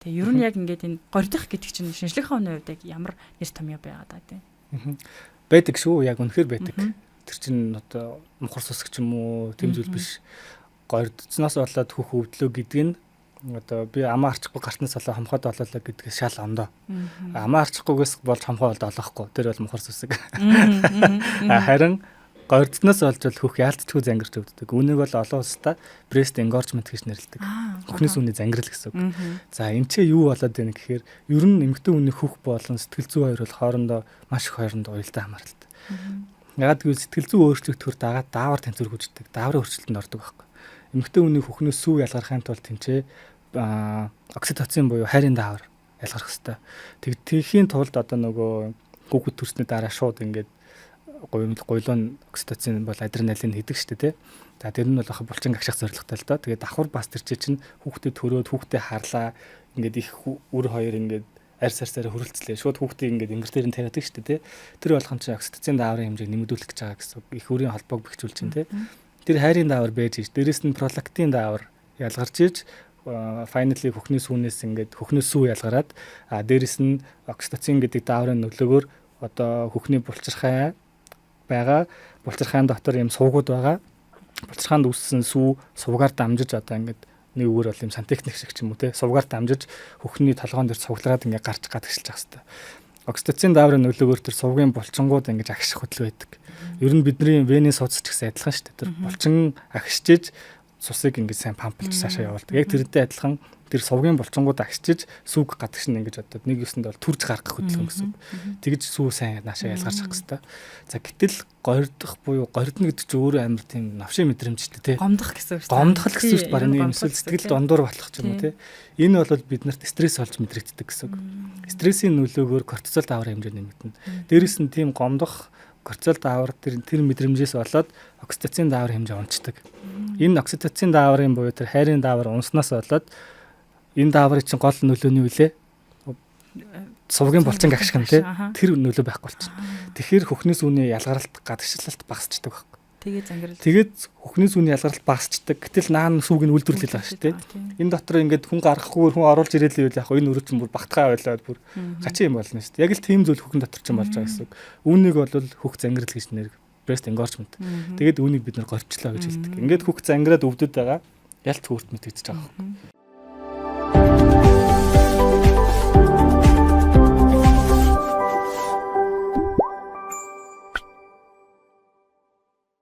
Тэгээ ер нь яг ингээд энэ гордих гэдэг чинь шинжлэх ухааны хувьд яг ямар нэр томьёо байгаа даа тийм. Байдаг шүү, яг үнэхээр байдаг. Тэр чинь одоо мухар сусаг ч юм уу тэм зүйл биш. Гордцноос болоод хөх өвдлөө гэдэг нь одоо би амаа арчихгүй гартнаас болоо хомхоод болоолаа гэдгээс шал ондоо. Амаа арчихгүйгээс болж хомхоо болоо олохгүй. Тэр бол мухар сусаг. Харин гордцноос болж бол хөх яалтчгүй зангирч өвддөг. Үүнийг бол олон улстай breast engorgement гэж нэрлэдэг. Хөхний сүүний зангирал гэсэн үг. За энэ ч юу болоод байна гэхээр ер нь эмэгтэй хүний хөх болон сэтгэл зүй хоёр бол хоорондоо маш их хоорондоо уялдаа хамааралтай. Ягаад гэвэл сэтгэл зүй өөрчлөгдөхөөр дагаад даавар тэнцвэр хүчдэг. Дааврын өөрчлөлтөнд ордог байхгүй. Эмэгтэй хүний хөхнөөс сүү ялгархын тулд тэнцээ окситоцин буюу хайрын даавар ялгарх хэрэгтэй. Тэгхийн тулд одоо нөгөө хүүхэд төрсний дараа шууд ингээд гойлон окситоцин бол адреналин хийдэг шүү дээ. За тэр нь бол ах булчин агших зорилготой л доо. Тэгээд давхар бас тэр чинь хүүхдэд төрөөд хүүхдэд харлаа ингээд их үр хоёр ингээд арьс арьсаараа хөрөлцлээ. Шууд хүүхдийг ингээд ингэр дээр нь тавиадаг шүү дээ. Тэр болгон чинь окситоцин дааврын хэмжээг нэмэгдүүлэх гэж байгаа гэсэн их үрийн холбоог бэхжүүлж чинь тий. Тэр хайрын даавар байж ич. Дээрэс нь пролактин даавар ялгарч ич finally хөхний сүүнээс ингээд хөхнөөс сүү ялгараад дээрэс нь окситоцин гэдэг дааврын нөлөөгөөр одоо хөхний булчирхай байгаа. Булчирхайн дотор юм суугууд байгаа. Булчирхаанд үүссэн сүү сувгаар дамжиж одоо ингээд нэг үгээр бол юм сантехник шиг ч юм уу те сувгаар дамжиж хөхний толгоон дээр цуглараад ингээд гарч гадагшилж байгаа хэвээр. Окситоцин дааврын нөлөөгөөр тэр сувгийн булчингууд ингээд агших хөдөл байдаг. Ер нь бидний венийн судас ч гэсэн адилхан шүү дээ. Тэр булчин агшиж цусыг ингээд сайн памплж цаашаа явуулдаг. Яг тэрнтэй адилхан тэр сувгийн булчингууд агшиж сүг гадагш нь ингэж одоо нэг юусанд бол түрж гаргах хөдөлгөөн гэсэн. Тэгж сүү сайн наашаа ялгарч авах хэрэгтэй. За гэтэл гордох буюу гордно гэдэг чинь өөрөө амар тийм навшийн мэдрэмжтэй тий. Гомдох гэсэн үг шүү. Гомдох гэсэн үг баг нэг юмсэл сэтгэл дондуур болох ч юм уу тий. Энэ бол биднэрт стресс олж мэдрэгддэг гэсэн үг. Стрессийн нөлөөгөөр кортизол дааврын хэмжээ нэмэгдэнэ. Дээрэс нь тийм гомдох кортизол даавар тэр мэдрэмжээс болоод окситоцин дааврын хэмжээ унцдаг. Энэ окситоцин дааврын буюу тэр хайрын даавар унснаас болоод энэ дааврын чинь гол нөлөөний үлээ сувгийн булчин агших нь тий тэр нөлөө байхгүй болчихно. Тэгэхээр хөхний сүүний ялгаралт гадагшлалт багасчдаг байхгүй. Тэгээд хөхний сүүний ялгаралт багасчдаг. Гэтэл наан сүүг нь үйлдвэрлэл байгаа шүү тий. Энэ дотор ингээд хүн гаргахгүй хүн оруулж ирээд л яг энэ өрөө чинь бүр багтгаа байлаад бүр гачи юм болно шүү дээ. Яг л тийм зүйл хөхн дотор чинь болж байгаа гэсэн үг. Үүнийг бол хөх зангирал гэж нэр breast engorgement. Тэгээд үүнийг бид нар горчлоо гэж хэлдэг. Ингээд хөх зангираад өвдөд байгаа ялт хүүрт мэдэгдэж байгаа байхгүй.